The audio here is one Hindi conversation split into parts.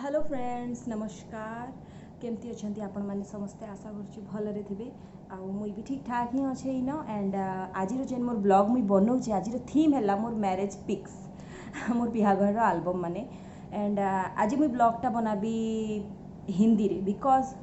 हेलो फ्रेंड्स नमस्कार केमती अच्छा आपण मैंने समस्ते आशा करुँच भलरे थे मुई भी ठीक ठाक ही अच्छे इन एंड आज जेन मोर ब्लॉग मुई बनाऊे आज थीम है मोर मैरेज पिक्स मोर बिहाघर आल्बम माने एंड आज मुई ब्लॉगटा बनाबी हिंदी रे बिकज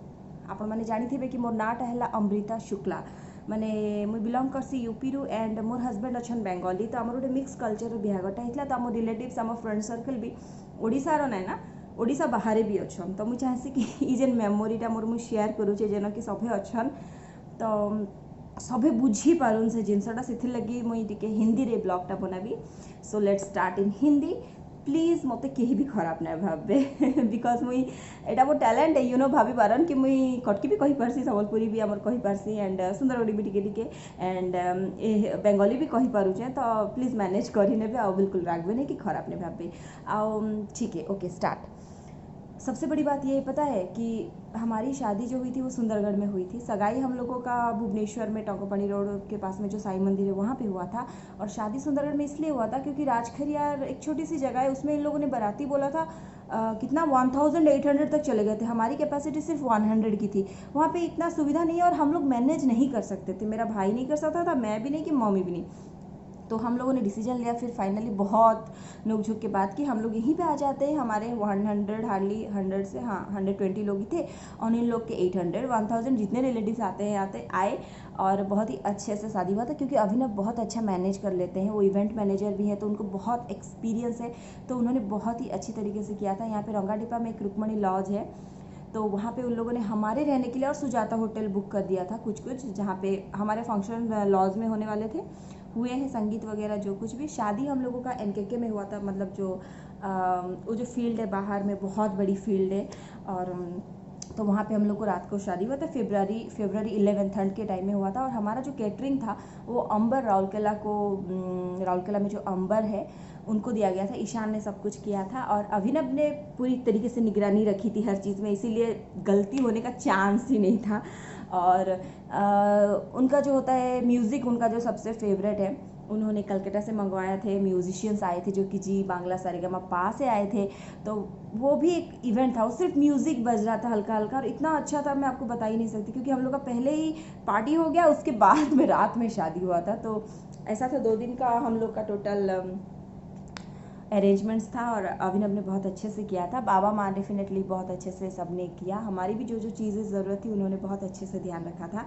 आपण मैंने जानी थे कि मोर नाटा है अमृता शुक्ला माने मुई बिलंग करसी यूपी रु एंड मोर हजबैंड अच्छा बेंगली तो आम गोटे मिक्स कल्चर बिहाघरटा होता तो आम रिलेटिव्स आम फ्रेंड सर्कल भी ओडिशार ना ना ओडिशा बाहर भी अच्छन तो मुझे चाहसी कि ये जेन मेमोरीटा मोर मुझे शेयर करुचे जेन कि सभे अच्छन तो सभे बुझी पारुन से जिनसटा से लगी मुई टिके हिंदी रे ब्लॉगटा बनाबी so let start in Hindi please मते कहीं भी खराब ना भावे बिकज मुई एटा मोर टैलेंट है भाभी पारन कि मुई कटकी भी कही पारसी संबलपुरी भी आमर कही पारसी एंड सुंदरगढ़ी भी टिके टिके एंड बेंगली भी कही पारुचे तो प्लीज मैनेज करी नेबे आ बिल्कुल रागबे नहीं कि खराब नहीं भावे आ ठीक है ओके स्टार्ट। सबसे बड़ी बात ये पता है कि हमारी शादी जो हुई थी वो सुंदरगढ़ में हुई थी। सगाई हम लोगों का भुवनेश्वर में टोंकोपनी रोड के पास में जो साईं मंदिर है वहाँ पे हुआ था और शादी सुंदरगढ़ में इसलिए हुआ था क्योंकि राजखरियार एक छोटी सी जगह है, उसमें इन लोगों ने बाराती बोला था कितना 1800 तक चले गए थे। हमारी कैपेसिटी सिर्फ 100 की थी। वहाँ पे इतना सुविधा नहीं है और हम लोग मैनेज नहीं कर सकते थे। मेरा भाई नहीं कर सकता था, मैं भी नहीं कि मम्मी भी नहीं। तो हम लोगों ने डिसीजन लिया फिर फाइनली बहुत नोक झोंक के बाद कि हम लोग यहीं पे आ जाते हैं। हमारे 100 हार्डली 100 से 120 लोग ही थे और इन लोग के 800 1000 जितने रिलेटिव्स आते आए और बहुत ही अच्छे से शादी हुआ था क्योंकि अभिनव बहुत अच्छा मैनेज कर लेते हैं। वो इवेंट मैनेजर भी है तो उनको बहुत एक्सपीरियंस है, तो उन्होंने बहुत ही अच्छी तरीके से किया था। यहाँ पे रंगाडिपा में एक रुक्मणी लॉज है तो वहाँ पे उन लोगों ने हमारे रहने के लिए और सुजाता होटल बुक कर दिया था कुछ जहाँ पे हमारे फंक्शन लॉज में होने वाले थे, हुए हैं संगीत वगैरह जो कुछ भी। शादी हम लोगों का एनकेके में हुआ था, मतलब जो वो जो फील्ड है बाहर में बहुत बड़ी फील्ड है और तो वहाँ पे हम लोग को रात को शादी हुआ था। फरवरी 11 ठंड के टाइम में हुआ था और हमारा जो कैटरिंग था वो अंबर राउरकेला में जो अंबर है उनको दिया गया था। ईशान ने सब कुछ किया था और अभिनव ने पूरी तरीके से निगरानी रखी थी हर चीज़ में, इसीलिए गलती होने का चांस ही नहीं था। और उनका जो होता है म्यूज़िक, उनका जो सबसे फेवरेट है, उन्होंने कलकत्ता से मंगवाया थे। म्यूजिशियंस आए थे जो कि जी बांग्ला सारेगामा से आए थे, तो वो भी एक इवेंट था। वो सिर्फ म्यूज़िक बज रहा था हल्का हल्का और इतना अच्छा था मैं आपको बता ही नहीं सकती क्योंकि हम लोग का पहले ही पार्टी हो गया, उसके बाद में रात में शादी हुआ था। तो ऐसा था 2 दिन का हम लोग का टोटल अरेंजमेंट्स था और अभिनव ने बहुत अच्छे से किया था। बाबा माँ डेफिनेटली बहुत अच्छे से सबने किया। हमारी भी जो जो चीज़ें ज़रूरत थी उन्होंने बहुत अच्छे से ध्यान रखा था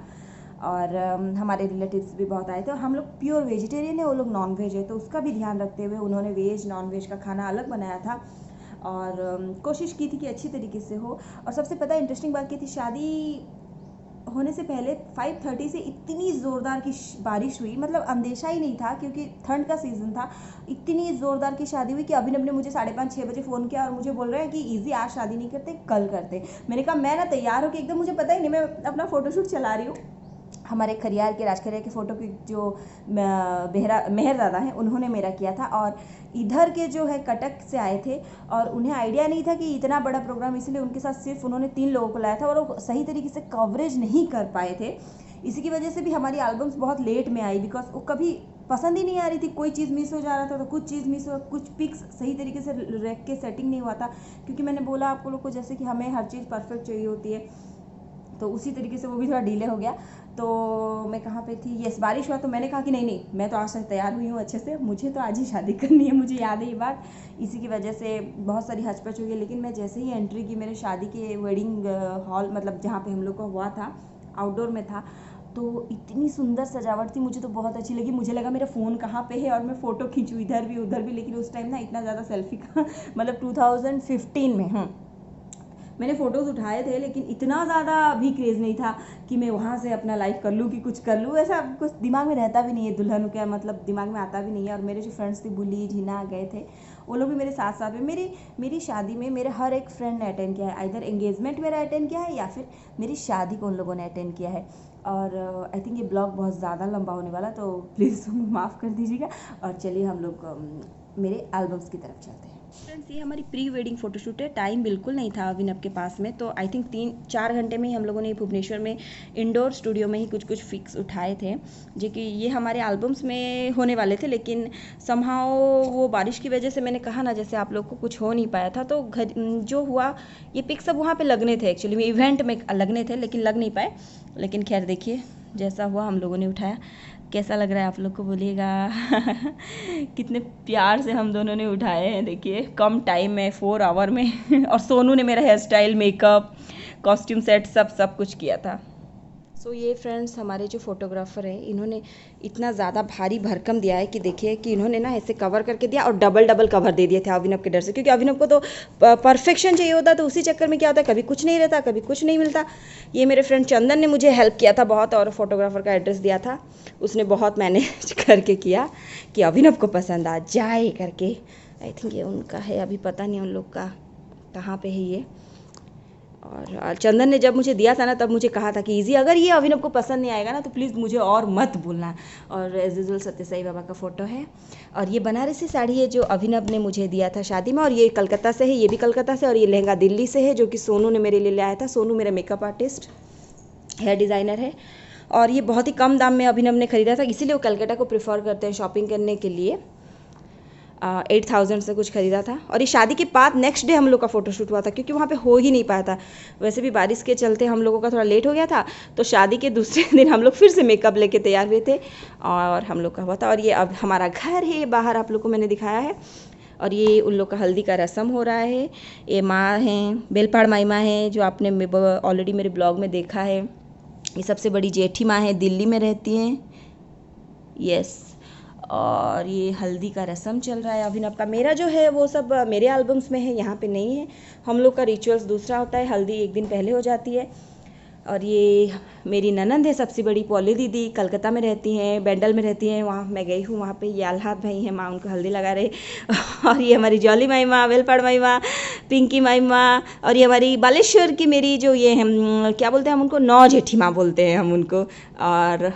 और हमारे रिलेटिव्स भी बहुत आए थे। और हम लोग प्योर वेजिटेरियन है, वो लोग नॉन वेज है, तो उसका भी ध्यान रखते हुए उन्होंने वेज नॉन वेज का खाना अलग बनाया था और कोशिश की थी कि अच्छी तरीके से हो। और सबसे पता इंटरेस्टिंग बात की थी, शादी होने से पहले 5:30 से इतनी ज़ोरदार की बारिश हुई, मतलब अंदेशा ही नहीं था क्योंकि ठंड का सीज़न था। इतनी ज़ोरदार की शादी हुई कि अभिनव ने मुझे 5:30-6 बजे फ़ोन किया और मुझे बोल रहे हैं कि इजी आज शादी नहीं करते, कल करते। मैंने कहा मैं ना तैयार हो कि एकदम, मुझे पता ही नहीं, मैं अपना फ़ोटोशूट चला रही हूँ। हमारे खरियार के राजखरियार के फ़ोटो की जो मेहर दादा हैं उन्होंने मेरा किया था और इधर के जो है कटक से आए थे और उन्हें आइडिया नहीं था कि इतना बड़ा प्रोग्राम, इसलिए उनके साथ सिर्फ उन्होंने 3 लोगों को लाया था और वो सही तरीके से कवरेज नहीं कर पाए थे। इसी की वजह से भी हमारी एल्बम्स बहुत लेट में आई बिकॉज वो कभी पसंद ही नहीं आ रही थी। कोई चीज़ मिस हो जा रहा था तो कुछ चीज़ मिस हो, कुछ पिक्स सही तरीके से रख के सेटिंग नहीं हुआ था क्योंकि मैंने बोला आपको लोग को जैसे कि हमें हर चीज़ परफेक्ट चाहिए होती है, तो उसी तरीके से वो भी थोड़ा डिले हो गया। तो मैं कहाँ पे थी, यस बारिश हुआ तो मैंने कहा कि नहीं मैं तो आज तक तैयार हुई हूँ अच्छे से, मुझे तो आज ही शादी करनी है, मुझे याद है ये बात। इसी की वजह से बहुत सारी हचपच हुई है, लेकिन मैं जैसे ही एंट्री की मेरे शादी के वेडिंग हॉल, मतलब जहाँ पे हम लोग का हुआ था आउटडोर में था, तो इतनी सुंदर सजावट थी, मुझे तो बहुत अच्छी लगी। मुझे लगा मेरा फ़ोन कहाँ पे है और मैं फ़ोटो खींचूँ इधर भी उधर भी, लेकिन उस टाइम ना इतना ज़्यादा सेल्फी का मतलब 2015 में मैंने फ़ोटोज़ उठाए थे, लेकिन इतना ज़्यादा भी क्रेज़ नहीं था कि मैं वहाँ से अपना लाइव कर लूँ कि कुछ कर लूँ, ऐसा कुछ दिमाग में रहता भी नहीं है। दुल्हन क्या मतलब दिमाग में आता भी नहीं है। और मेरे जो फ्रेंड्स थे बुली झीना गए थे, वो लोग भी मेरे साथ साथ में, मेरी शादी में मेरे हर एक फ्रेंड ने अटेंड किया है। आइदर एंगेजमेंट मेरा अटेंड किया है या फिर मेरी शादी को उन लोगों ने अटेंड किया है। और आई थिंक ये ब्लॉग बहुत ज़्यादा लंबा होने वाला, तो प्लीज़ माफ़ कर दीजिएगा। और चलिए हम लोग मेरे एल्बम्स की तरफ चलते हैं। फ्रेंड्स ये हमारी प्री वेडिंग फ़ोटोशूट है। टाइम बिल्कुल नहीं था अभिनव के पास में, तो आई थिंक 3-4 घंटे में ही हम लोगों ने भुवनेश्वर में इंडोर स्टूडियो में ही कुछ कुछ फिक्स उठाए थे, जो कि ये हमारे एल्बम्स में होने वाले थे। लेकिन समहाउ वो बारिश की वजह से, मैंने कहा ना, जैसे आप लोग को कुछ हो नहीं पाया था, तो घर जो हुआ, ये पिक सब वहाँ पे लगने थे, एक्चुअली में इवेंट में लगने थे, लेकिन लग नहीं पाए। लेकिन खैर देखिए जैसा हुआ हम लोगों ने उठाया। कैसा लग रहा है आप लोग को बोलिएगा। कितने प्यार से हम दोनों ने उठाए हैं, देखिए कम टाइम में 4 आवर में। और सोनू ने मेरा hair style, makeup, costume set सब कुछ किया था। सो ये फ्रेंड्स हमारे जो फोटोग्राफर हैं, इन्होंने इतना ज़्यादा भारी भरकम दिया है कि देखिए कि इन्होंने ना ऐसे कवर करके दिया और डबल कवर दे दिए थे अभिनव के डर से, क्योंकि अभिनव को तो परफेक्शन चाहिए होता, तो उसी चक्कर में क्या होता है, कभी कुछ नहीं रहता, कभी कुछ नहीं मिलता। ये मेरे फ्रेंड चंदन ने मुझे हेल्प किया था बहुत, और फोटोग्राफर का एड्रेस दिया था, उसने बहुत मैनेज करके किया कि अभिनव को पसंद आ जाए करके। आई थिंक ये उनका है, अभी पता नहीं उन लोग का कहाँ पे है ये। और चंदन ने जब मुझे दिया था ना, तब मुझे कहा था कि इजी, अगर ये अभिनव को पसंद नहीं आएगा ना तो प्लीज़ मुझे और मत बोलना। और एज यूजुअल सत्य साई बाबा का फ़ोटो है। और ये बनारसी साड़ी है जो अभिनव ने मुझे दिया था शादी में, और ये कलकत्ता से है, ये भी कलकत्ता से। और ये लहंगा दिल्ली से है, जो कि सोनू ने मेरे लिए लाया था। सोनू मेरा मेकअप आर्टिस्ट, हेयर डिज़ाइनर है, और ये बहुत ही कम दाम में अभिनव ने खरीदा था, इसीलिए वो कलकत्ता को प्रेफर करते हैं शॉपिंग करने के लिए। 8000 से कुछ खरीदा था। और ये शादी के बाद नेक्स्ट डे हम लोग का फ़ोटोशूट हुआ था, क्योंकि वहाँ पे हो ही नहीं पाया था। वैसे भी बारिश के चलते हम लोगों का थोड़ा लेट हो गया था, तो शादी के दूसरे दिन हम लोग फिर से मेकअप लेके तैयार हुए थे, और हम लोग का हुआ था। और ये अब हमारा घर है, बाहर आप लोग को मैंने दिखाया है। और ये उन लोग का हल्दी का रस्म हो रहा है। ये माँ हैं, बेलपाड़ माई माँ हैं, जो आपने ऑलरेडी मेरे ब्लॉग में देखा है। ये सबसे बड़ी जेठी माँ है, दिल्ली में रहती हैं, यस। और ये हल्दी का रस्म चल रहा है अभिनव का। मेरा जो है वो सब मेरे एल्बम्स में है, यहाँ पे नहीं है। हम लोग का रिचुअल्स दूसरा होता है, हल्दी एक दिन पहले हो जाती है। और ये मेरी ननंद है सबसे बड़ी, पॉली दीदी, कलकत्ता में रहती हैं, बेंडल में रहती हैं, वहाँ मैं गई हूँ, वहाँ पे ये आल्हाद भाई हैं, माँ उनको हल्दी लगा रहे। और ये हमारी जॉली माई माँ, वेलपाड़ माई माँ, पिंकी माई माँ। और ये हमारी बालेश्वर की मेरी जो ये हम क्या बोलते हैं, हम उनको नौ जेठी माँ बोलते हैं हम उनको। और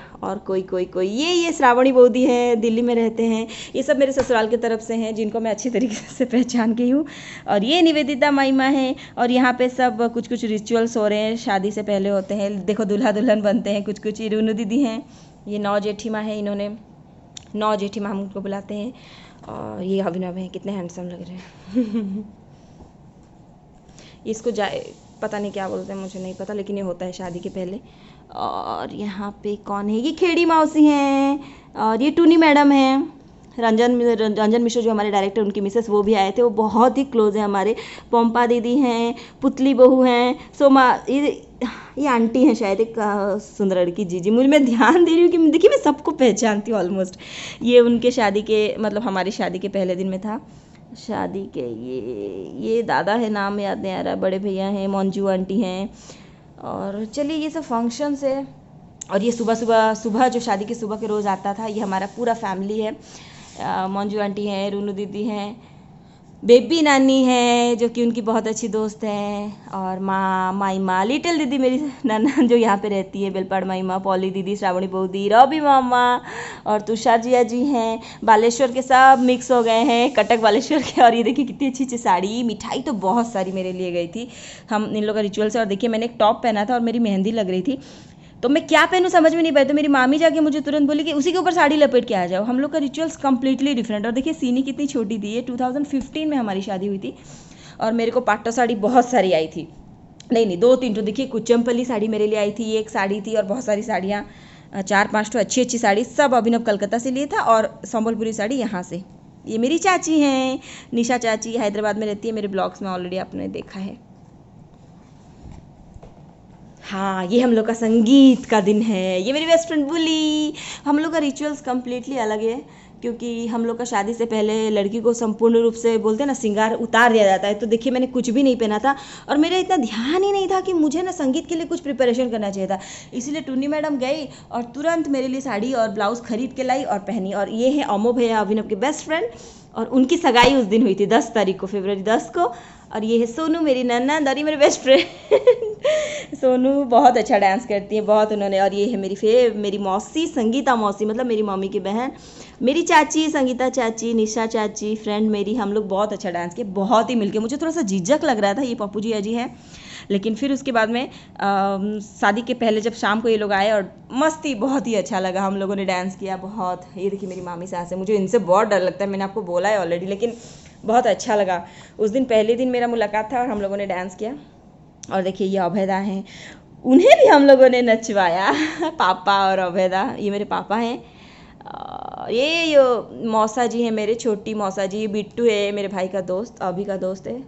कोई ये श्रावणी बोदी हैं, दिल्ली में रहते हैं। ये सब मेरे ससुराल की तरफ से हैं, जिनको मैं अच्छी तरीके से पहचान गई हूँ। और ये निवेदिता माई माँ हैं। और यहाँ पे सब कुछ रिचुअल्स हो रहे हैं, शादी से पहले होते हैं। देखो दूल्हा दुल्हन बनते हैं कुछ। ये रूनू दीदी हैं, ये 9 जेठी माँ है, इन्होंने 9 जेठी माँ हम उनको बुलाते हैं। और ये अभिनव हैं, कितने हैंडसम लग रहे हैं। इसको पता नहीं क्या बोलते हैं, मुझे नहीं पता, लेकिन ये होता है शादी के पहले। और यहाँ पे कौन है, ये खेड़ी मौसी हैं। और ये टूनी मैडम हैं, रंजन मिश्र जो हमारे डायरेक्टर, उनकी मिसेस, वो भी आए थे, वो बहुत ही क्लोज हैं हमारे। पोम्पा दीदी हैं, पुतली बहू हैं, सोमा, ये आंटी हैं शायद, एक सुंदर लड़की, जी मुझे, मैं ध्यान दे रही हूँ कि देखिए मैं सबको पहचानती हूँ ऑलमोस्ट। ये उनके शादी के, मतलब हमारी शादी के पहले दिन में था शादी के। ये दादा है, नाम याद नहीं आ रहा, बड़े भैया हैं, मंजू आंटी हैं। और चलिए ये सब फंक्शंस है। और ये सुबह जो शादी की सुबह के रोज़ आता था, ये हमारा पूरा फैमिली है। मंजू आंटी हैं, रूनू दीदी हैं, बेबी नानी है जो कि उनकी बहुत अच्छी दोस्त हैं, और माई माँ, लिटिल दीदी मेरी नाना जो यहाँ पे रहती है, बेलपाड़ माई माँ, पॉली दीदी, श्रावणी बहूदी, रवि मामा, और तुषार जिया जी हैं। बालेश्वर के सब मिक्स हो गए हैं, कटक बालेश्वर के। और ये देखिए कितनी अच्छी अच्छी साड़ी, मिठाई तो बहुत सारी मेरे लिए गई थी। हम इन लोग का रिचुअल से। और देखिए मैंने एक टॉप पहना था और मेरी मेहंदी लग रही थी, तो मैं क्या पहनूं समझ में नहीं पाई। तो मेरी मामी जाके मुझे तुरंत बोली कि उसी के ऊपर साड़ी लपेट के आ जाओ। हम लोग का रिचुअल्स कंप्लीटली डिफरेंट। और देखिए सीनी कितनी छोटी थी, ये 2015 में हमारी शादी हुई थी, और मेरे को पाटो साड़ी बहुत सारी आई थी, नहीं 2-3 तो देखिए, कुचम्पली साड़ी मेरे लिए आई थी, एक साड़ी थी, और बहुत सारी साड़ियाँ, 4-5 तो अच्छी साड़ी, सब अभिनव कलकत्ता से लिए था, और संबलपुरी साड़ी यहाँ से। ये मेरी चाची हैं, निशा चाची, हैदराबाद में रहती है, मेरे ब्लॉग्स में ऑलरेडी आपने देखा है। हाँ, ये हम लोग का संगीत का दिन है। ये मेरी बेस्ट फ्रेंड बुली। हम लोग का रिचुअल्स कम्प्लीटली अलग है, क्योंकि हम लोग का शादी से पहले लड़की को संपूर्ण रूप से, बोलते हैं ना, श्रृंगार उतार दिया जाता है। तो देखिए मैंने कुछ भी नहीं पहना था, और मेरा इतना ध्यान ही नहीं था कि मुझे ना संगीत के लिए कुछ प्रिपरेशन करना चाहिए था। इसीलिए टूनी मैडम गई और तुरंत मेरे लिए साड़ी और ब्लाउज खरीद के लाई और पहनी। और ये है अमो भैया, अभिनव के बेस्ट फ्रेंड, और उनकी सगाई उस दिन हुई थी 10 तारीख को, फरवरी 10 को। और ये है सोनू मेरी ननद, और ये मेरे बेस्ट फ्रेंड। सोनू बहुत अच्छा डांस करती है, बहुत उन्होंने। और ये है मेरी मौसी संगीता मौसी, मतलब मेरी मम्मी की बहन, मेरी चाची संगीता चाची, निशा चाची, फ्रेंड मेरी, हम लोग बहुत अच्छा डांस किए, बहुत ही मिलके। मुझे थोड़ा सा झिझक लग रहा था, ये पप्पू जी अजी है, लेकिन फिर उसके बाद में शादी के पहले जब शाम को ये लोग आए और मस्ती, बहुत ही अच्छा लगा, हम लोगों ने डांस किया बहुत। ये देखिए मेरी मामी सास है, मुझे इनसे बहुत डर लगता है, मैंने आपको बोला है ऑलरेडी, लेकिन बहुत अच्छा लगा। उस दिन पहले दिन मेरा मुलाकात था और हम लोगों ने डांस किया। और देखिए ये अभेदा हैं, उन्हें भी हम लोगों ने नचवाया पापा और अभेदा, ये मेरे पापा हैं। ये मौसा जी हैं मेरे, छोटी मौसा जी। बिट्टू है मेरे भाई का दोस्त, अभी का दोस्त है,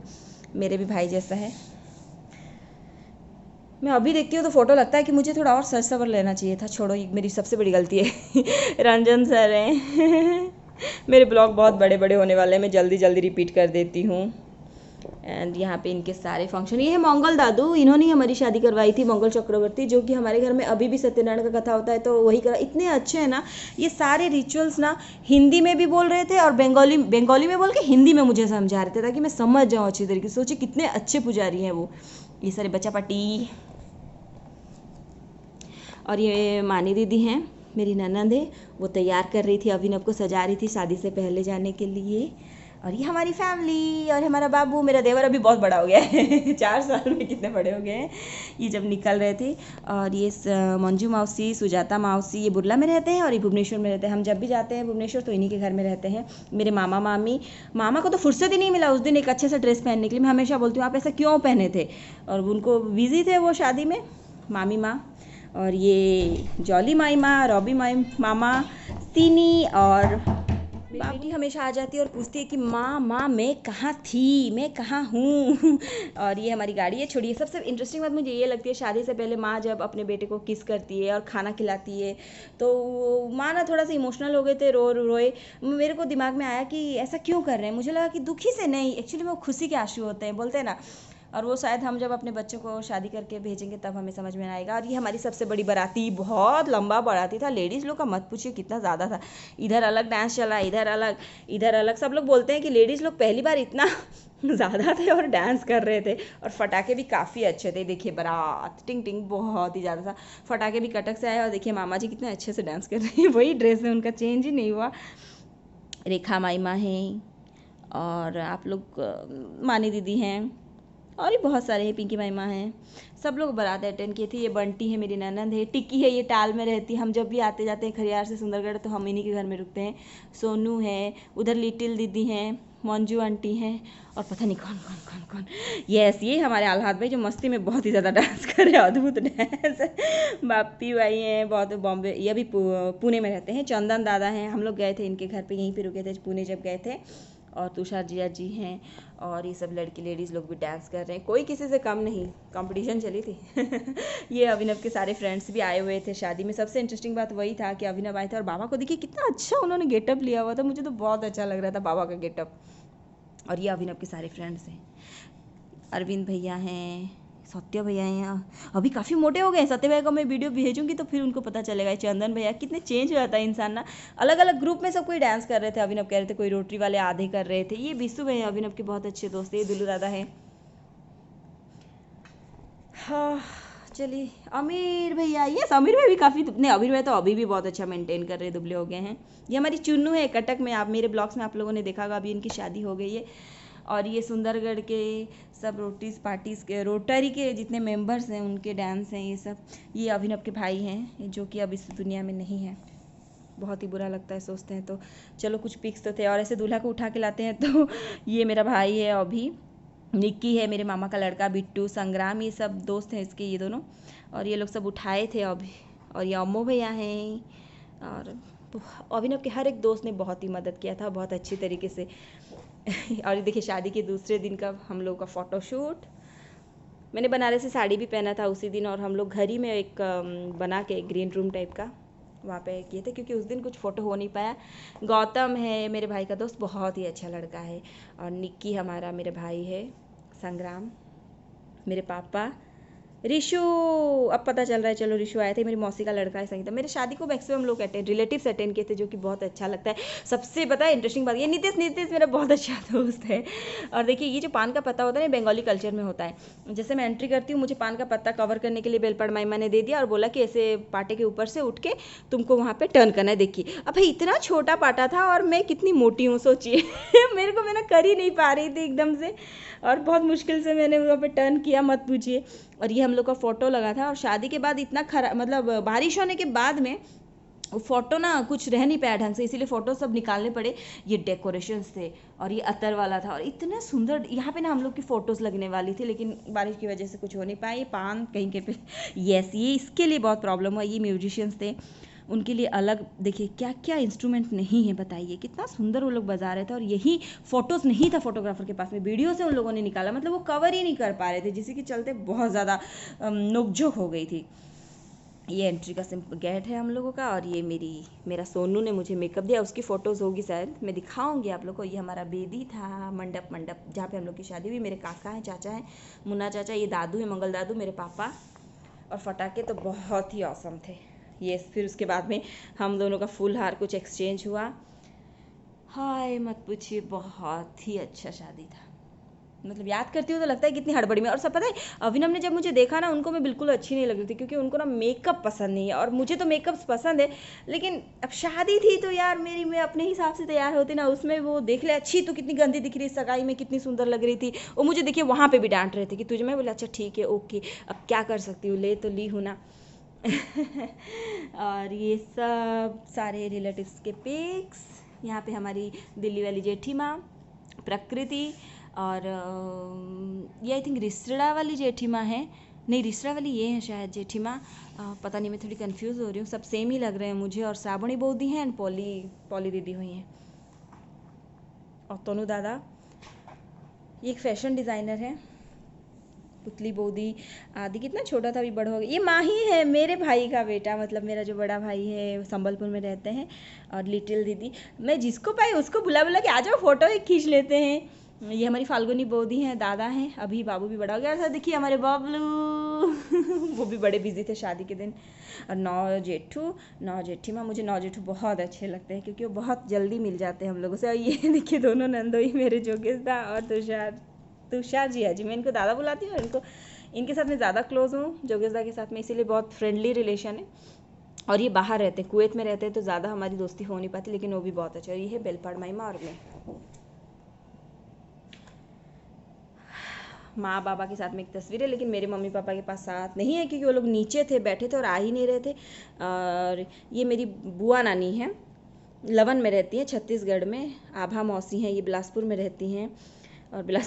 मेरे भी भाई जैसा है। मैं अभी देखती हूँ तो फ़ोटो लगता है कि मुझे थोड़ा और सज सवर लेना चाहिए था। छोड़ो, ये मेरी सबसे बड़ी गलती है रंजन सर हैं मेरे ब्लॉग बहुत बड़े बड़े होने वाले हैं, मैं जल्दी जल्दी रिपीट कर देती हूँ। एंड यहाँ पे इनके सारे फंक्शन। ये है मंगल दादू, इन्होंने हमारी शादी करवाई थी, मंगल चक्रवर्ती, जो कि हमारे घर में अभी भी सत्यनारायण का कथा होता है तो वही करा। इतने अच्छे हैं ना ये सारे रिचुअल्स ना, हिंदी में भी बोल रहे थे और बंगाली में बोल के हिंदी में मुझे समझा रहे थे, ताकि मैं समझ जाऊँ अच्छी तरीके से। सोचिए कितने अच्छे पुजारी हैं वो। ये सारे बच्चा पार्टी। और ये मानी दीदी हैं, मेरी ननंद है, वो तैयार कर रही थी, अभिनव को सजा रही थी शादी से पहले जाने के लिए। और ये हमारी फैमिली और हमारा बाबू, मेरा देवर अभी बहुत बड़ा हो गया है 4 साल में कितने बड़े हो गए हैं ये जब निकल रहे थे। और ये मंजू मौसी, सुजाता मौसी, ये बुर्ला में रहते हैं और ये भुवनेश्वर में रहते हैं। हम जब भी जाते हैं भुवनेश्वर तो इन्हीं के घर में रहते हैं। मेरे मामा मामी, मामा को तो फुर्सत ही नहीं मिला उस दिन एक अच्छे से ड्रेस पहनने के लिए। मैं हमेशा बोलती हूँ आप ऐसा क्यों पहने थे, और उनको बिजी थे वो शादी में, मामी माँ। और ये जॉली माई माँ, रॉबी माई मामा, सीनी। और मेरी बेटी हमेशा आ जाती है और पूछती है कि माँ मैं कहाँ थी, मैं कहाँ हूँ और ये हमारी गाड़ी है। छोड़िए, सबसे इंटरेस्टिंग बात मुझे ये लगती है, शादी से पहले माँ जब अपने बेटे को किस करती है और खाना खिलाती है तो माँ ना थोड़ा सा इमोशनल हो गए थे, रोए। मेरे को दिमाग में आया कि ऐसा क्यों कर रहे हैं। मुझे लगा कि दुखी से नहीं, एक्चुअली वो खुशी के आंसू होते हैं, बोलते हैं ना। और वो शायद हम जब अपने बच्चों को शादी करके भेजेंगे तब हमें समझ में आएगा। और ये हमारी सबसे बड़ी बाराती, बहुत लंबा बाराती था, लेडीज़ लोग का मत पूछिए कितना ज़्यादा था। इधर अलग डांस चला, इधर अलग, इधर अलग। सब लोग बोलते हैं कि लेडीज़ लोग पहली बार इतना ज़्यादा थे और डांस कर रहे थे। और फटाके भी काफ़ी अच्छे थे, देखिए बारात टिंग टिंग बहुत ही ज़्यादा था। फटाके भी कटक से आए और देखिए मामा जी कितने अच्छे से डांस कर रहे हैं, वही ड्रेस में, उनका चेंज ही नहीं हुआ। रेखा माईमा हैं और आप लोग मानी दीदी हैं और भी बहुत सारे हैं, पिंकी माईमा हैं। सब लोग बारात अटेंड किए थे। ये बंटी है मेरी ननंद है, टिक्की है, ये टाल में रहती है। हम जब भी आते जाते हैं खरियार से सुंदरगढ़ तो हम इन्हीं के घर में रुकते हैं। सोनू है, उधर लिटिल दीदी हैं, मंजू आंटी हैं और पता नहीं कौन कौन कौन कौन। यस, ये हमारे आल्हाद भाई जो मस्ती में बहुत ही ज़्यादा डांस कर रहे हैं, अद्भुत डांस। बापी भाई हैं, बहुत बॉम्बे, ये भी पुणे में रहते हैं। चंदन दादा हैं, हम लोग गए थे इनके घर पे, यहीं पे रुके थे पुणे जब गए थे। और तुषार जिया जी हैं और ये सब लड़की लेडीज़ लोग भी डांस कर रहे हैं, कोई किसी से कम नहीं, कंपटीशन चली थी ये अभिनव के सारे फ्रेंड्स भी आए हुए थे शादी में। सबसे इंटरेस्टिंग बात वही था कि अभिनव आए थे और बाबा को देखिए कितना अच्छा उन्होंने गेटअप लिया हुआ था, मुझे तो बहुत अच्छा लग रहा था बाबा का गेटअप। और ये अभिनव के सारे फ्रेंड्स हैं, अरविंद भैया हैं, सत्य भैया हैं, अभी काफ़ी मोटे हो गए। सत्य भैया को मैं वीडियो भेजूंगी तो फिर उनको पता चलेगा। चंदन भैया, कितने चेंज हो जाता है इंसान ना। अलग अलग ग्रुप में सब कोई डांस कर रहे थे, अभिनव कह रहे थे, कोई रोटरी वाले आधे कर रहे थे। ये विशु भैया अभिनव के बहुत अच्छे दोस्त है, ये दुल्लू दादा हैं। हाँ चलिए, अमीर भैया, ये अमीर भैया भी काफ़ी, नहीं अमीर भैया तो अभी भी बहुत अच्छा मेंटेन कर रहे हैं, दुबले हो गए हैं। ये हमारी चुन्नू है कटक में, आप मेरे ब्लॉग्स में आप लोगों ने देखा होगा, अभी इनकी शादी हो गई है। और ये सुंदरगढ़ के सब रोटीज पार्टीज के, रोटरी के जितने मेंबर्स हैं उनके डांस हैं ये सब। ये अभिनव के भाई हैं जो कि अब इस दुनिया में नहीं है, बहुत ही बुरा लगता है सोचते हैं तो। चलो कुछ पिक्स तो थे। और ऐसे दूल्हा को उठा के लाते हैं तो ये मेरा भाई है अभी, निक्की है मेरे मामा का लड़का, बिट्टू, संग्राम, ये सब दोस्त हैं इसके, ये दोनों। और ये लोग सब उठाए थे अभी। और ये अम्मो भैया हैं। और अभिनव के हर एक दोस्त ने बहुत ही मदद किया था, बहुत अच्छी तरीके से और देखिए शादी के दूसरे दिन का हम लोग का फ़ोटोशूट, मैंने बनारसी साड़ी भी पहना था उसी दिन। और हम लोग घर ही में एक बना के ग्रीन रूम टाइप का वहाँ पे किए थे, क्योंकि उस दिन कुछ फ़ोटो हो नहीं पाया। गौतम है मेरे भाई का दोस्त, बहुत ही अच्छा लड़का है। और निक्की हमारा मेरे भाई है, संग्राम मेरे पापा, रिशु, अब पता चल रहा है, चलो रिशु आए थे, मेरी मौसी का लड़का है संगीता। मेरे शादी को मैक्सिमम लोग रिलेटिव्स अटेंड किए थे, जो कि बहुत अच्छा लगता है। सबसे पता है इंटरेस्टिंग बात, ये नीतीश मेरा बहुत अच्छा दोस्त है। और देखिए ये जो पान का पत्ता होता है ना, बंगाली कल्चर में होता है। जैसे मैं एंट्री करती हूँ, मुझे पान का पत्ता कवर करने के लिए बेलपड़ माईमा ने दे दिया और बोला कि ऐसे पाटे के ऊपर से उठ के तुमको वहाँ पे टर्न करना है। देखिए अब भाई इतना छोटा पाटा था और मैं कितनी मोटी हूँ सोचिए। मेरे को मैं ना कर ही नहीं पा रही थी एकदम से, और बहुत मुश्किल से मैंने वहाँ पे टर्न किया, मत पूछिए। और ये हम लोग का फ़ोटो लगा था, और शादी के बाद इतना खराब, मतलब बारिश होने के बाद में फ़ोटो ना कुछ रह नहीं पाया ढंग से, इसीलिए फ़ोटो सब निकालने पड़े। ये डेकोरेशंस थे और ये अतर वाला था, और इतना सुंदर यहाँ पे ना हम लोग की फ़ोटोज़ लगने वाली थी, लेकिन बारिश की वजह से कुछ हो नहीं पाया। ये पान कहीं के पे यस, ये इसके लिए बहुत प्रॉब्लम हुआ। ये म्यूजिशियंस थे, उनके लिए अलग देखिए क्या क्या इंस्ट्रूमेंट नहीं है, बताइए कितना सुंदर वो लोग बजा रहे थे। और यही फ़ोटोज़ नहीं था फोटोग्राफर के पास में, वीडियो से उन लोगों ने निकाला, मतलब वो कवर ही नहीं कर पा रहे थे, जिसके चलते बहुत ज़्यादा नोकझोंक हो गई थी। ये एंट्री का सिंपल गेट है हम लोगों का, और ये मेरा सोनू ने मुझे मेकअप दिया, उसकी फ़ोटोज़ होगी शायद, मैं दिखाऊंगी आप लोग को। ये हमारा बेदी था, मंडप जहाँ पे हम लोग की शादी हुई। मेरे काका हैं, चाचा हैं, मुन्ना चाचा, ये दादू है, मंगल दादू, मेरे पापा। और फटाके तो बहुत ही औसम थे। ये फिर उसके बाद में हम दोनों का फुल हार कुछ एक्सचेंज हुआ। हाय मत पूछिए, बहुत ही अच्छा शादी था। मतलब याद करती हूँ तो लगता है कितनी हड़बड़ी में। और सब पता है, अभिनव ने जब मुझे देखा ना, उनको मैं बिल्कुल अच्छी नहीं लग रही थी, क्योंकि उनको ना मेकअप पसंद नहीं है, और मुझे तो मेकअप पसंद है। लेकिन अब शादी थी तो यार मैं अपने हिसाब से तैयार होती ना, उसमें वो देख ले अच्छी तो कितनी गंदी दिख रही, सगाई में कितनी सुंदर लग रही थी। वो मुझे देखिए वहाँ पर भी डांट रहे थे कि तुझे, मैं बोला अच्छा ठीक है ओके, अब क्या कर सकती हूँ, ले तो ली हूँ ना। और ये सब सारे रिलेटिव्स के पिक्स। यहाँ पे हमारी दिल्ली वाली जेठी माँ प्रकृति, और ये आई थिंक रिसड़ा वाली जेठी माँ है, नहीं रिसड़ा वाली ये है शायद जेठी माँ, पता नहीं, मैं थोड़ी कंफ्यूज हो रही हूँ, सब सेम ही लग रहे हैं मुझे। और श्रावणी बौदी हैं एंड पॉली दीदी हुई हैं, और तोनू दादा। ये एक फैशन डिज़ाइनर है, पुतली बोदी आदि। कितना छोटा था अभी बड़ा हो गया। ये माही है, मेरे भाई का बेटा, मतलब मेरा जो बड़ा भाई है, संबलपुर में रहते हैं। और लिटिल दीदी, मैं जिसको पाई उसको बुला बुला के आ जाओ, फोटो एक खींच लेते हैं। ये हमारी फाल्गुनी बोदी हैं, दादा हैं, अभी बाबू भी बड़ा हो गया था, देखिए हमारे बाबलू। वो भी बड़े बिजी थे शादी के दिन। और नौ जेठी माँ, मुझे नौ जेठू बहुत अच्छे लगते हैं, क्योंकि वो बहुत जल्दी मिल जाते हैं हम लोगों से। और ये देखिए दोनों नंदोई, मेरे जोगेश दा और तुषार जी है जी, मैं इनको दादा बुलाती हूँ। इनके साथ मैं ज़्यादा क्लोज हूँ, जोगेशदा के साथ में, इसीलिए बहुत फ्रेंडली रिलेशन है। और ये बाहर रहते हैं, कुवैत में रहते हैं, तो ज़्यादा हमारी दोस्ती हो नहीं पाती, लेकिन वो भी बहुत अच्छा है। ये है बेलपाड़ माईमा और मैं। माँ बाबा के साथ में एक तस्वीर है, लेकिन मेरे मम्मी पापा के पास साथ नहीं है, क्योंकि वो लोग नीचे थे, बैठे थे और आ ही नहीं रहे थे। और ये मेरी बुआ नानी है, लवन में रहती हैं, छत्तीसगढ़ में। आभा मौसी हैं, ये बिलासपुर में रहती हैं। और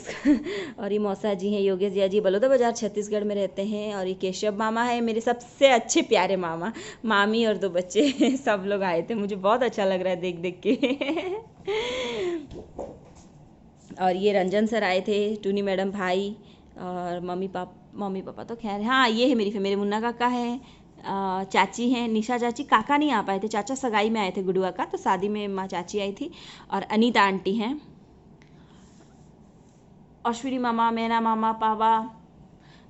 और ये मौसा जी हैं, योगेश जी बलौदा बाजार छत्तीसगढ़ में रहते हैं। और ये केशव मामा है, मेरे सबसे अच्छे प्यारे मामा, मामी और 2 बच्चे। सब लोग आए थे, मुझे बहुत अच्छा लग रहा है देख देख के। और ये रंजन सर आए थे, टूनी मैडम, भाई, और मम्मी पापा तो खैर, हाँ ये है मेरे मुन्ना काका है, चाची हैं, निशा चाची। काका नहीं आ पाए थे, चाचा सगाई में आए थे गुड़ुआ का, तो शादी में माँ चाची आई थी। और अनीता आंटी हैं, अश्विनी मामा, मैना मामा, पावा,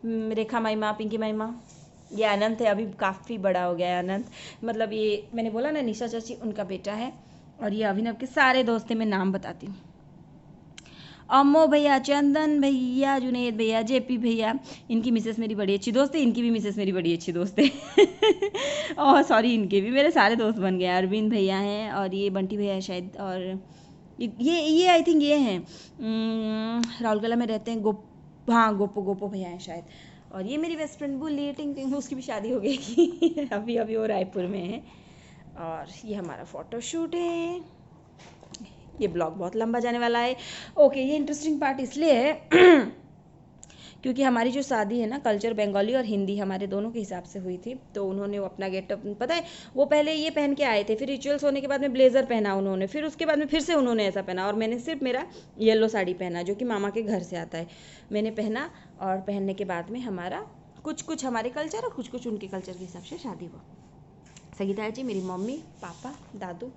रेखा माईमा, पिंकी माईमा। ये अनंत है, अभी काफ़ी बड़ा हो गया है अनंत, मतलब ये मैंने बोला ना निशा चाची उनका बेटा है। और ये अभिनव के सारे दोस्त हैं, मैं नाम बताती हूँ। अम्मो भैया, चंदन भैया, जुनेद भैया, जेपी भैया, इनकी मिसेस मेरी बड़ी अच्छी दोस्त है, इनकी भी मिसेस मेरी बड़ी अच्छी दोस्त है। और सॉरी, इनके भी मेरे सारे दोस्त बन गए। अरविंद भैया हैं, और ये बंटी भैया है शायद। और ये आई थिंक ये हैं, राउरकेला में रहते हैं, हाँ गोपो भैया हैं शायद। और ये मेरी बेस्ट फ्रेंड बुली टिंग, उसकी भी शादी हो गई। अभी वो रायपुर में है। और ये हमारा फ़ोटोशूट है। ये ब्लॉग बहुत लंबा जाने वाला है। ओके, ये इंटरेस्टिंग पार्ट इसलिए है क्योंकि हमारी जो शादी है ना, कल्चर बंगाली और हिंदी हमारे दोनों के हिसाब से हुई थी। तो उन्होंने वो अपना गेटअप, पता है वो पहले ये पहन के आए थे, फिर रिचुअल्स होने के बाद में ब्लेजर पहना उन्होंने, फिर उसके बाद में फिर से उन्होंने ऐसा पहना, और मैंने सिर्फ मेरा येलो साड़ी पहना, जो कि मामा के घर से आता है, मैंने पहना। और पहनने के बाद में हमारा कुछ हमारे कल्चर और कुछ उनके कल्चर के हिसाब से शादी हुआ। संगीता जी मेरी मम्मी पापा दादू।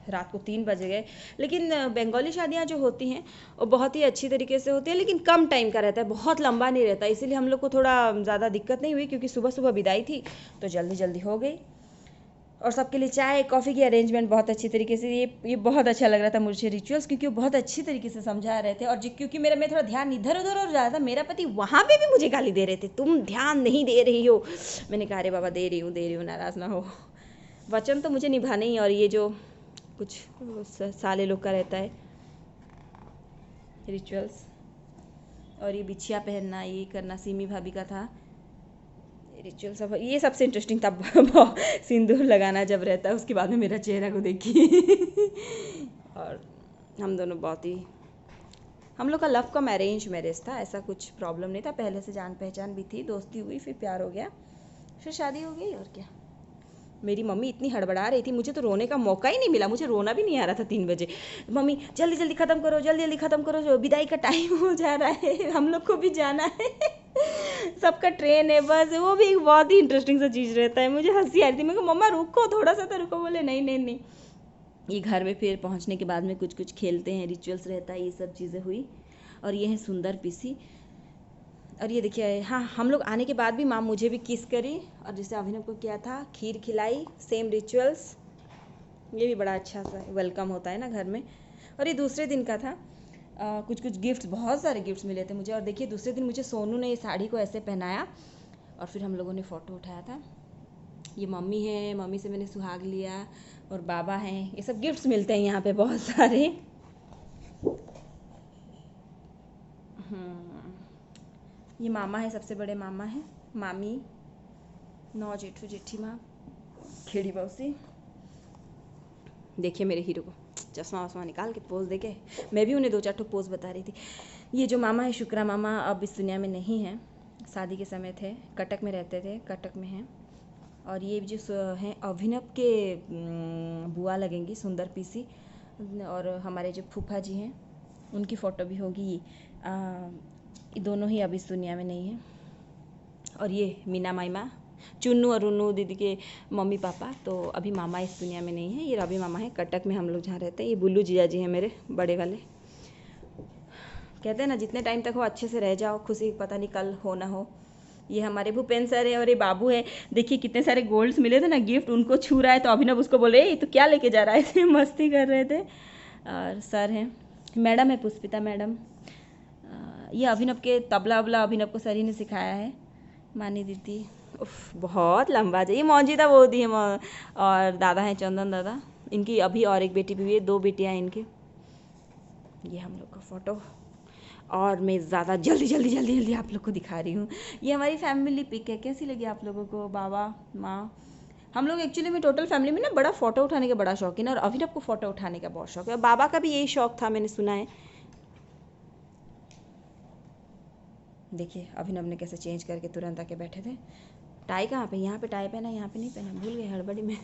रात को 3 बज गए। लेकिन बंगाली शादियाँ जो होती हैं वो बहुत ही अच्छी तरीके से होती है, लेकिन कम टाइम का रहता है, बहुत लंबा नहीं रहता, इसीलिए हम लोग को थोड़ा ज़्यादा दिक्कत नहीं हुई, क्योंकि सुबह सुबह विदाई थी तो जल्दी जल्दी हो गई। और सबके लिए चाय कॉफ़ी की अरेंजमेंट बहुत अच्छी तरीके से, ये बहुत अच्छा लग रहा था मुझे रिचुअल्स, क्योंकि वो बहुत अच्छी तरीके से समझा रहे थे। और क्योंकि मैं थोड़ा ध्यान इधर उधर और ज़्यादा, मेरा पति वहाँ पे भी मुझे गाली दे रहे थे, तुम ध्यान नहीं दे रही हो। मैंने कहा अरे बाबा दे रही हूँ, नाराज़ ना हो, वचन तो मुझे निभाने ही। और ये जो कुछ साले लोग का रहता है रिचुअल्स, और ये बिछिया पहनना, ये करना सिमी भाभी का था रिचुअल सब। ये सबसे इंटरेस्टिंग था सिंदूर लगाना जब रहता है, उसके बाद में मेरा चेहरा को देखिए और हम दोनों बहुत ही, हम लोग का लव कम अरेंज मैरिज था, ऐसा कुछ प्रॉब्लम नहीं था, पहले से जान पहचान भी थी, दोस्ती हुई, फिर प्यार हो गया, फिर शादी हो गई। और क्या, मेरी मम्मी इतनी हड़बड़ा रही थी, मुझे तो रोने का मौका ही नहीं मिला, मुझे रोना भी नहीं आ रहा था 3 बजे। मम्मी जल्दी जल्दी ख़त्म करो, जल्दी जल्दी ख़त्म करो, जो विदाई का टाइम हो जा रहा है, हम लोग को भी जाना है सबका ट्रेन है, बस वो भी एक बहुत ही इंटरेस्टिंग सा चीज़ रहता है। मुझे हंसी आ रही थी, मैं कहा मम्मा रुको थोड़ा सा तो रुको, बोले नहीं नहीं नहीं। ये घर में फिर पहुंचने के बाद में कुछ कुछ खेलते हैं, रिचुअल्स रहता है, ये सब चीज़ें हुई। और ये है सुंदर पीसी। और ये देखिए, हाँ हम लोग आने के बाद भी माँ मुझे भी किस करी, और जैसे अभिनव को किया था, खीर खिलाई, सेम रिचुअल्स। ये भी बड़ा अच्छा सा वेलकम होता है ना घर में। और ये दूसरे दिन का था, कुछ कुछ गिफ्ट्स, बहुत सारे गिफ्ट्स मिले थे मुझे। और देखिए दूसरे दिन मुझे सोनू ने ये साड़ी को ऐसे पहनाया, और फिर हम लोगों ने फ़ोटो उठाया था। ये मम्मी है, मम्मी से मैंने सुहाग लिया, और बाबा हैं, ये सब गिफ्ट्स मिलते हैं यहाँ पे बहुत सारे। ये मामा है, सबसे बड़े मामा हैं, मामी, 9 जेठू जेठी माँ, खेड़ी बौसी। देखिए मेरे हीरो को चश्मा वश्मा निकाल के पोज दे के, मैं भी उन्हें 2-4 ठो पोज बता रही थी। ये जो मामा है शुक्रा मामा, अब इस दुनिया में नहीं है, शादी के समय थे, कटक में रहते थे, कटक में हैं। और ये जो हैं अभिनव के बुआ लगेंगी, सुंदर पीसी। और हमारे जो फूफा जी हैं उनकी फ़ोटो भी होगी। ये दोनों ही अब इस दुनिया में नहीं है। और ये मीना माइमा, चुन्नू और उन्नू दीदी के मम्मी पापा, तो अभी मामा इस दुनिया में नहीं है। ये रवि मामा है, कटक में हम लोग जहाँ रहते हैं। ये बुल्लू जीजा जी हैं मेरे बड़े वाले। कहते हैं ना जितने टाइम तक हो अच्छे से रह जाओ, खुशी पता नहीं कल हो ना हो। ये हमारे भूपेन सर है, और ये बाबू है। देखिए कितने सारे गोल्ड्स मिले थे ना गिफ्ट, उनको छू रहा है तो अभिनव उसको बोले ये तो क्या लेके जा रहा है, ऐसे मस्ती कर रहे थे। और सर हैं, मैडम है पुष्पिता मैडम। ये अभिनव के तबला वबला अभिनव को सर ही ने सिखाया है, मानी दीदी। उफ बहुत लंबा है। ये मौजूदा वो दी है, और दादा हैं चंदन दादा, इनकी अभी और एक बेटी भी हुई है, 2 बेटियाँ हैं इनकी। ये हम लोग का फ़ोटो, और मैं ज़्यादा जल्दी आप लोग को दिखा रही हूँ। ये हमारी फैमिली पिक है, कैसी लगी आप लोगों को? बाबा माँ, हम लोग एक्चुअली में टोटल फैमिली में ना बड़ा फ़ोटो उठाने का बड़ा शौकीन है, और अभिनव को फ़ोटो उठाने का बहुत शौक है, और बाबा का भी यही शौक था, मैंने सुना है। देखिए अभिनव ने कैसे चेंज करके तुरंत आके बैठे थे। टाई कहाँ पे? यहाँ पे टाई पहना, यहाँ पे नहीं पहना, भूल गए हड़बड़ी में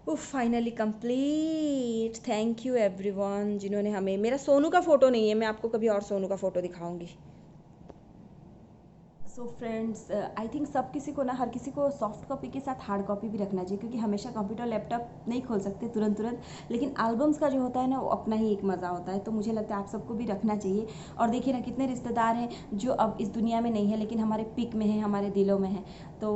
उफ finally complete. Thank you everyone जिन्होंने हमें, मेरा सोनू का फ़ोटो नहीं है, मैं आपको कभी और सोनू का फ़ोटो दिखाऊंगी। सो फ्रेंड्स, आई थिंक सब किसी को ना, हर किसी को सॉफ्ट कॉपी के साथ हार्ड कॉपी भी रखना चाहिए, क्योंकि हमेशा कंप्यूटर लैपटॉप नहीं खोल सकते तुरंत, लेकिन एल्बम्स का जो होता है ना वो अपना ही एक मज़ा होता है। तो मुझे लगता है आप सबको भी रखना चाहिए। और देखिए ना कितने रिश्तेदार हैं जो अब इस दुनिया में नहीं है, लेकिन हमारे पिक में है, हमारे दिलों में है। तो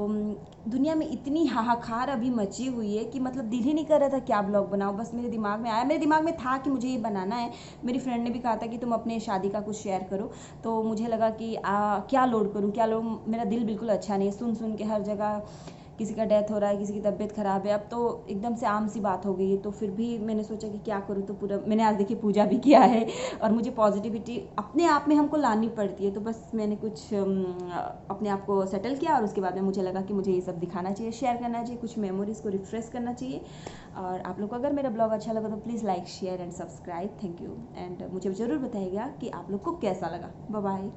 दुनिया में इतनी हाहाकार अभी मची हुई है कि मतलब दिल ही नहीं कर रहा था क्या ब्लॉग बनाओ, बस मेरे दिमाग में आया, मेरे दिमाग में था कि मुझे ये बनाना है। मेरी फ्रेंड ने भी कहा था कि तुम अपने शादी का कुछ शेयर करो, तो मुझे लगा कि क्या लोड करूँ, क्या लोड, मेरा दिल बिल्कुल अच्छा नहीं है, सुन सुन के हर जगह किसी का डेथ हो रहा है, किसी की तबीयत ख़राब है, अब तो एकदम से आम सी बात हो गई है। तो फिर भी मैंने सोचा कि क्या करूँ, तो पूरा मैंने आज देखिए पूजा भी किया है, और मुझे पॉजिटिविटी अपने आप में हमको लानी पड़ती है। तो बस मैंने कुछ अपने आप को सेटल किया, और उसके बाद में मुझे लगा कि मुझे ये सब दिखाना चाहिए, शेयर करना चाहिए, कुछ मेमोरीज़ को रिफ्रेश करना चाहिए। और आप लोग को अगर मेरा ब्लॉग अच्छा लगा तो please like share and subscribe. Thank you, and मुझे ज़रूर बताइएगा कि आप लोग को कैसा लगा। Bye bye.